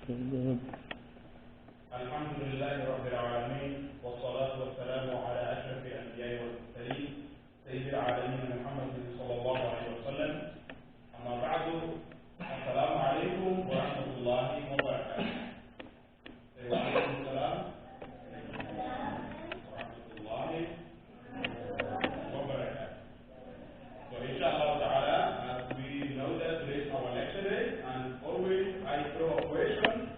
Good. الحمد لله رب العالمين والصلاة والسلام على أشرف الأنبياء والمرسلين سيد العالمين محمد صلى الله عليه وسلم. أما بعد، السلام عليكم ورحمة الله وبركاته. وعليكم السلام ورحمة الله وبركاته. So inshallah ta'ala, as we know that today is our lecture day, and always I throw a question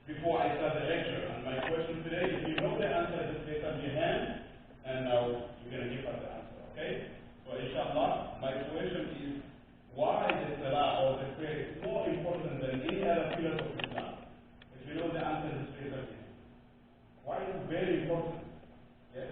before I start the lecture. And my question today, if you know the answer, just raise up your hand, and now you're going to give us the answer, okay? So inshallah, my question is, why the salah or the prayer is more important than any other pillar of Islam? If you know the answer, just raise up your hand. Why is it very important? Yes?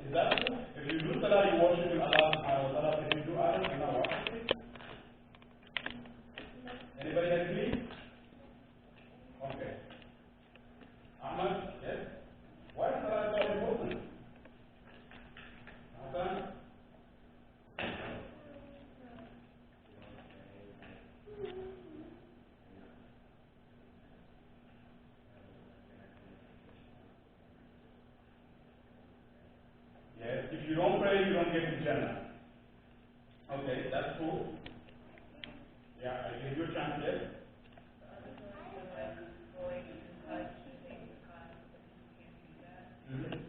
Is that true? If you do salah, you worship Allah subhanahu wa ta'ala. If you do others, you're not worshiping. Anybody agree? Okay. Ahmad, yes? Why is salah so important? Hassan? Yes, if you don't pray, you don't get to Jannah. Okay, that's true. Yeah, I give you a chance, yes? Mhm.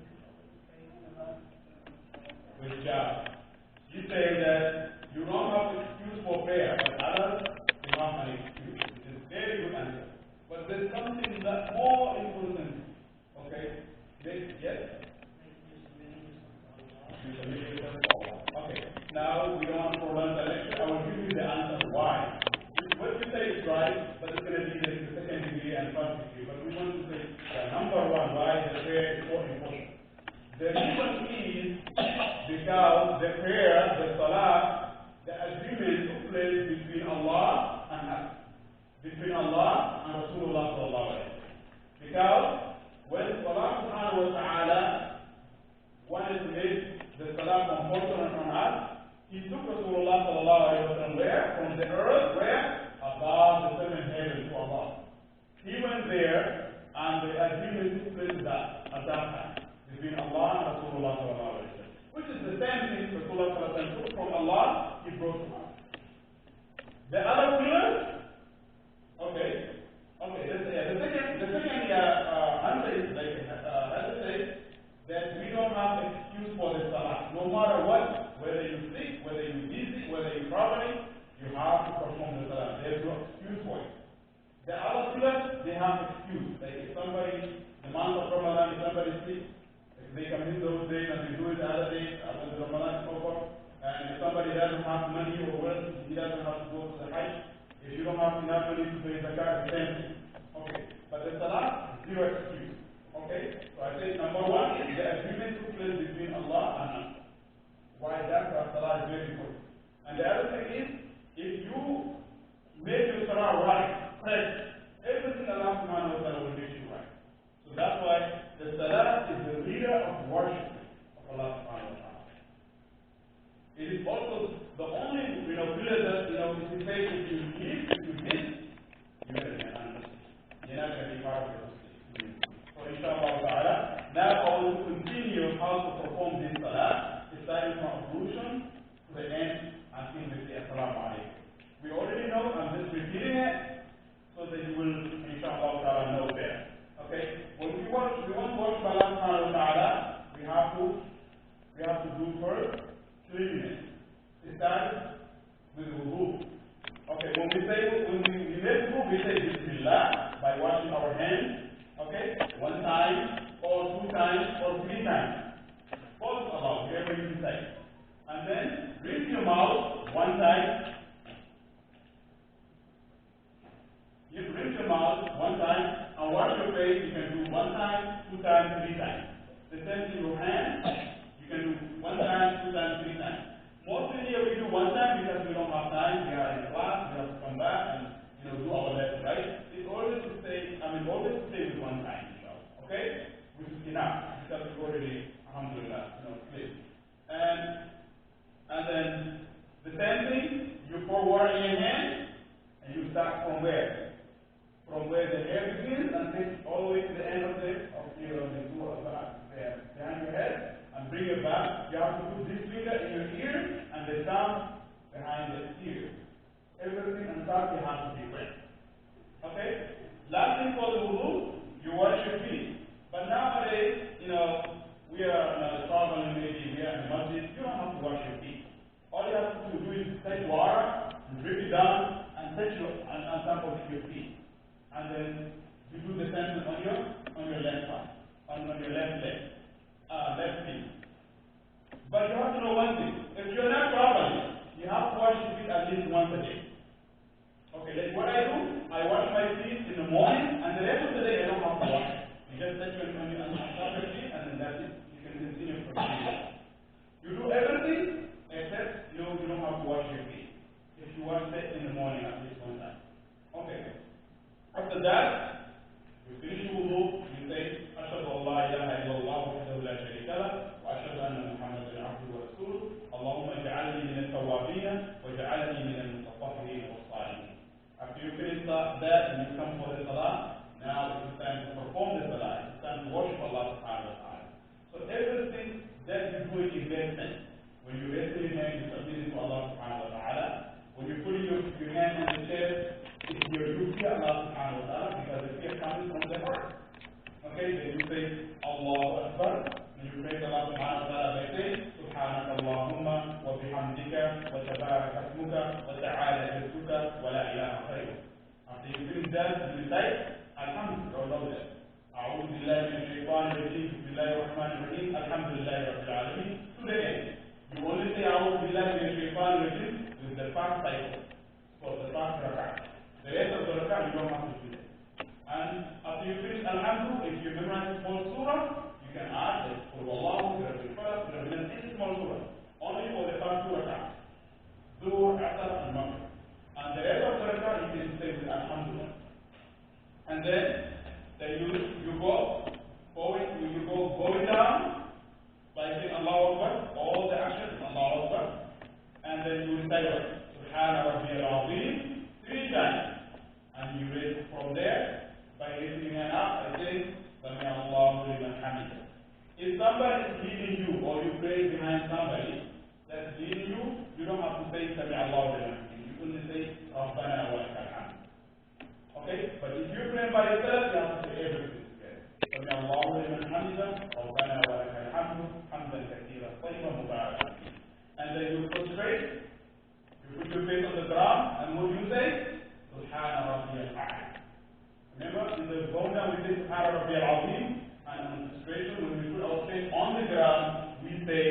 Good job. You say that you don't have excuse for prayer, but others do not have an excuse. It is a very good answer. But there's something that more important. Okay? Yes? Okay. Now we don't want to prolong the lecture. I will give you the answer why. What you say is right, but it's going to be the second degree and first degree. But we want to say number one, why the prayer is so important. The reason is because the prayer, the salah, the agreement took place between Allah and us, between Allah and Rasulullah sallallahu alaihi wasallam. Because when Allah subhanahu wa ta'ala wanted to make the salah compulsory on us, he took Rasulullah sallallahu alaihi wasallam where? From the earth, where? Above the seven heavens to Allah. He went there, and the agreement took place at that time between Allah and Rasulullah sallallahu alaihi wasallam, which is the same thing Rasulullah sallallahu alaihi wasallam took from Allah, he brought to us. The other pillars, okay, the second answer is like as I say, that we don't have excuse for the salah. No matter what, whether you're sick, whether you're busy, whether you're traveling, you have to perform the salah. There's no excuse for it. The other pillars, they have excuse. Like if somebody, the month of Ramadan, if somebody is sick, if they come in those days and they do it the other days after the Ramadan is over, and if somebody doesn't have money or wealth, he doesn't have to go to the Hajj. If you don't have enough money to pay zakat, it's same thing. Okay. But the salah, zero excuse. Okay? So I say number one is the agreement took place between Allah and us. Why that? Because salah is very important. And the other thing is, if you make your salah right, correct, everything Allah subhanahu wa ta'ala will make you right. So that's why the salah is the leader of worship of Allah subhanahu wa ta'ala. It is also the only pillar that if you say if you miss, you're not going to be part of it. So inshallah ta'ala, now I will continue how to perform this salah, starting from ablution to the end until we say assalamu alaikum. We already know, I'm just repeating it so that you will inshallah ta'ala know better. Okay? When we want to worship Allah subhanahu wa ta'ala, we have to do first cleanliness. It starts with wudu. Okay, when we make wudu, we say Bismillah by washing our hands. Okay? One time, or two times, or three times. Both about, wherever you decide. And then, rinse your mouth one time. You rinse your mouth one time, and wash your face. You can do one time, two times, three times. The same thing your hands, you can do one time, two times, three times. Mostly here we do one time because we don't have time. We are in class, we have to come back and do our lesson, right? It's always to stay with one time, okay? Which is enough because we already, alhamdulillah, clear. And then in your hand, and you start from where? From where the hair begins and take all the way to the end of the behind your head, and bring it back. You have to put this finger in your ear and the thumb behind the ear. Everything on top you have to be wet. Okay? Last thing for the wudu, you wash your feet. But nowadays, we are traveling, maybe we are in the masjid, you don't have to wash your feet. All you have to do is take water, drip it down, and touch on top of your feet. And then you do the same on your left part, on your left leg, left feet. But you have to know one thing. If you're not traveling, you have to wash your feet at least once a day. Okay, like what I do, I wash my feet in the morning, and the rest of the day I don't have to wash. You just touch your feet, and then that's it. You can continue from here. You do everything except you don't have to wash your feet. If you wash it in the morning at least one time. Okay. After that, you finish your wudu, you say, أشهد أن لا إله إلا الله وحده لا شريك له وأشهد أن محمدا عبده ورسوله اللهم اجعلني من التوابين واجعلني من المتطهرين والصالحين. After you finish that and you come for the salah, now it's time to perform the salah. It's time to worship Allah subhanahu wa ta'ala. So everything that you do in that sense. When you raise your hand, you submit it to Allah subhanahu wa ta'ala. When you put your hand on the chest, you fear Allah subhanahu wa ta'ala because the fear comes from the heart. Okay, then you say Allahu Akbar, and you praise Allah subhanahu wa ta'ala by saying Subhanaka Allahumma wa bihamdika wa tabarak asmuka wa ta'ala jadduka wa la ilaha khayruk. After you finish that, you recite Alhamdulillah, or love that. أعوذ بالله من الشيطان الرجيم بسم الله الرحمن الرحيم الحمد لله رب العالمين to the end. You only say أعوذ بالله من الشيطان الرجيم with the first cycle, for the first rak'ah. The rest of the rak'ah you don't have to do that. And after you finish Alhamdulillah, if you memorize the whole surah, you can add it for Wallahu, Rabbil Falaq, Rabbil Nas, any small surah. Only for the first two rak'ah. Dhuhr, Asr, and Maghrib. And the rest of the rak'ah you can say with Alhamdulillah. And then you go forward, you go going down by saying Allahu Akbar, all the actions, Allahu Akbar, and then you recite Subhana Rabbiyal Azim 3 times, and you raise from there by raising your hand up and saying Sami Allahu liman hamidah. If somebody is leading you or you pray behind somebody that's leading you, you don't have to say Sami Allahu liman hamidah. You only say Rabbana wa lakal hamd. Okay? But if you're praying by yourself, you have to say everything together. سمع الله لمن حمده ربنا ولك الحمد حمدا كثيرا طيبا مباركا. And then you prostrate, you put your face on the ground, and what do you say? سبحان ربي الأعلى. Remember, in the bone down we say سبحان ربي العظيم, and on prostration when we put our face on the ground, we say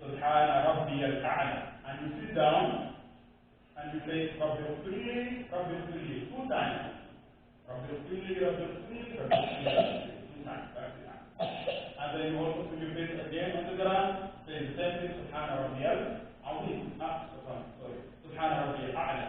سبحان ربي الأعلى. And you sit down, and you say ربي اغفر لي 2 times. ربي اغفر لي ربي اغفر لي ربي اغفر لي 2 times. And then you also put your face again on the ground, say the same thing, سبحان ربي العظيم. سبحان ربي الأعلى.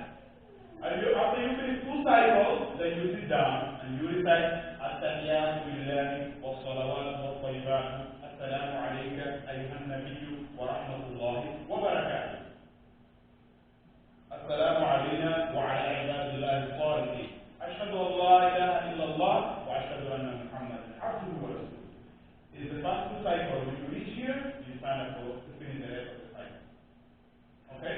And after you finish 2 cycles, then you sit down and you recite التحيات لله والصلوات والطيبات السلام عليك أيها النبي ورحمة الله وبركاته. السلام علينا وعلى عباد الله الصالحين. أشهد أن لا إله إلا الله وأشهد أن محمدا عبده ورسوله. Is the first 2 cycles. When you reach here, you sign up to finish the rest of the cycle. Okay?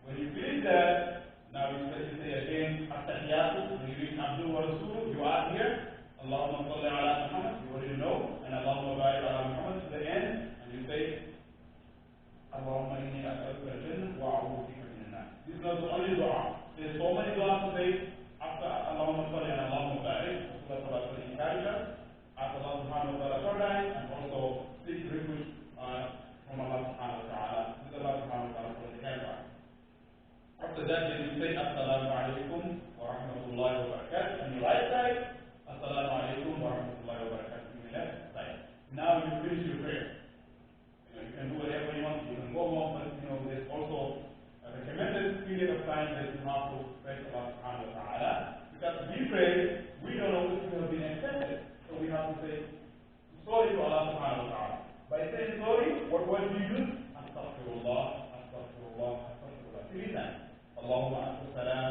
When you finish that, now you say again التحيات. When you reach عبده ورسوله, you add here اللهم صل على محمد. You already know, and اللهم بارك على محمد to the end, and you say اللهم إني أسألك الجنة وأعوذ بك من النار. This is not the only dua. There's so many duas to say after اللهم صل على اللهم بارك. Rasulullah encouraged us. Ask Allah subhanahu wa ta'ala for that, and also seek refuge from Allah subhanahu wa ta'ala. With Allah subhanahu wa ta'ala for the help. After that, then you say Assalamu alaikum wa rahmatullahi wa barakatuh on your right side. Assalamu alaikum wa rahmatullahi wa barakatuh on your left side. Now you finish your prayer. You can do whatever you want. You can go home, but there's also a recommended period of time that you have to pray to Allah subhanahu wa ta'ala. Because we pray, we don't know if we have been accepted. So we have to say sorry to Allah subhanahu wa ta'ala. By saying sorry, what word do you use? Astaghfirullah, astaghfirullah, astaghfirullah. 3 times. Allahumma anta salam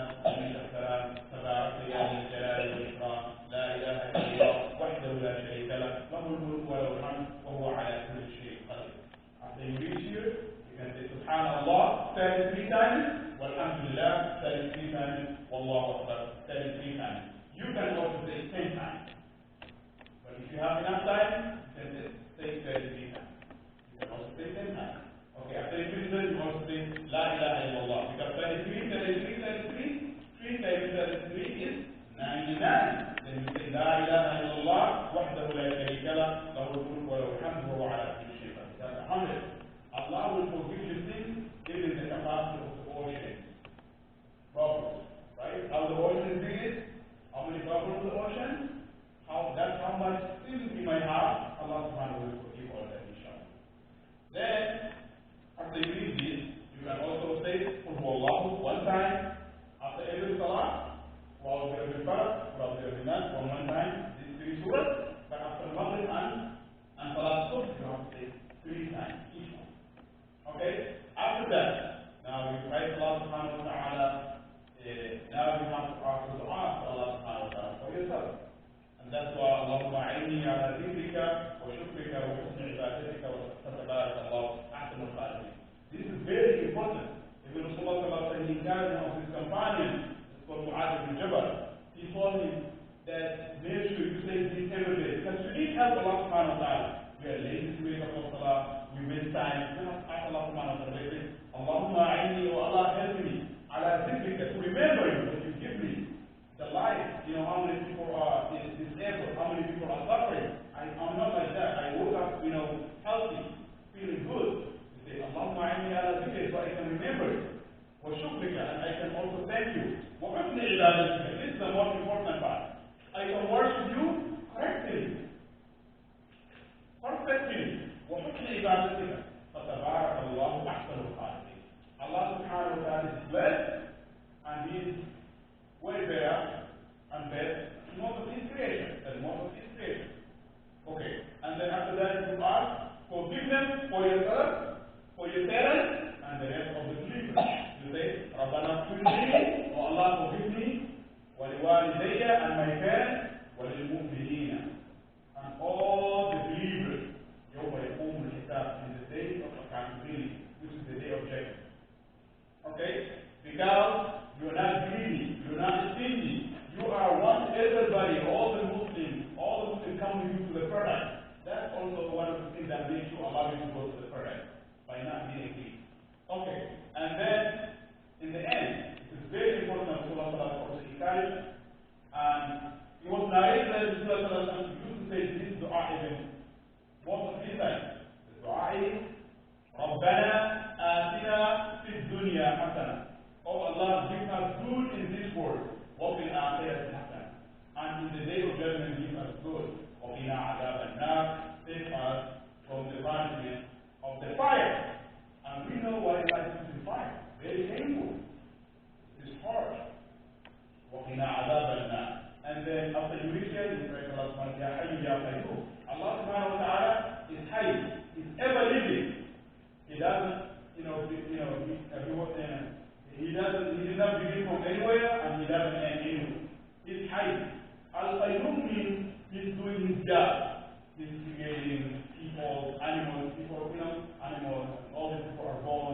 33 times, walhamdulillah, 33 times, wallahu akbar, 33 times. You can also say 10 times. But if you have enough time, you can say 33 times. You can also say 10 times. Okay, after you finish that, you also say La ilaha illallah. Because 3 times 33 is 99. Then you say La ilaha illallah, wahdahu la sharika lah, lahu al-mulk wa lahu al-hamdu wa huwa ala kulli shay'in qadir. That's 100. Allah will forgive you sins given the capacity of the ocean. Bubbles, right? How the ocean is big? How many bubbles in the ocean? That's how much sins we might have. Allah subhanahu wa ta'ala will forgive all that, inshallah. Then, after you read this, you can also say Qul Huwallahu one time after every salah, while there is Farad, while there is Nas, one time, these 3 surahs. But after Maghrib and Salat Subh, you have to say 3 times each one. Okay? After that, now you pray to Allah subhanahu wa ta'ala. Now you have to ask the dua to Allah subhanahu wa ta'ala for yourself. And that's why Allahumma a'inni ala dhikrika wa shukrika wa husni ibadatika wa tabarak Allah ahsanul khaliqin. This is very important. Ibn Rasulullah said he carried one of his companions, it's called Mu'adh ibn Jabal. He told him that make sure you say this every day. Because you need help Allah subhanahu wa ta'ala. We are lazy to wake up for salah, we waste time. You have to ask Allah subhanahu wa ta'ala. Allahumma a'inni, oh Allah, help me. Ala dhikrika, to remember you, what you give me. The life, you know, how many people are disabled, how many people are suffering. I'm not like that. I woke up, you know, healthy, feeling good. You say, Allahumma a'inni ala dhikrika, so I can remember you. Wa shukrika, and I can also thank you. Wa husni ibadatika, this is the most important part. I can worship you correctly. Perfectly. Wa husni ibadatika, fa tabarak Allahu ahsanul khaliqin. Allah subhanahu wa ta'ala is blessed and He is way better and best in most of His creation. Okay, and then after that you ask forgiveness for yourself, for your parents, and the rest of the believers. You say, Rabbana kulli, oh Allah forgive me, wa liwalidayya, and my parents, wa lilmu'minina, and all the believers. Yawma yaqumul hisab, in the day of accountability, which is the day of judgment. Okay? Because you are not greedy, you are not stingy, you are one everybody, all the Muslims come with you to the paradise. That's also one of the things that makes you allow you to go to the paradise, by not being greedy. Okay, and then in the end, it is very important that Rasulullah also encouraged, and it was narrated that Rasulullah used to say this dua even most of his time. The dua is ربنا آتنا في الدنيا حسنة. Oh Allah, give us good in this world. وفي الآخرة حسنة. And in the day of judgment, give us good. وقنا عذاب النار. Save us from the punishment of the fire. And we know why life is in fire. Very painful. It is hard. وقنا عذاب النار. And then after you reach here, you pray to Allah subhanahu wa ta'ala, Ya Hayyu Ya Qayyum. Allah subhanahu wa ta'ala is Hayy. Is ever living. He doesn't, he did not begin from anywhere and he doesn't end anywhere. He's Hayy. Al-Qayyum means he's doing his job. He's creating people, animals, animals, all these people are born,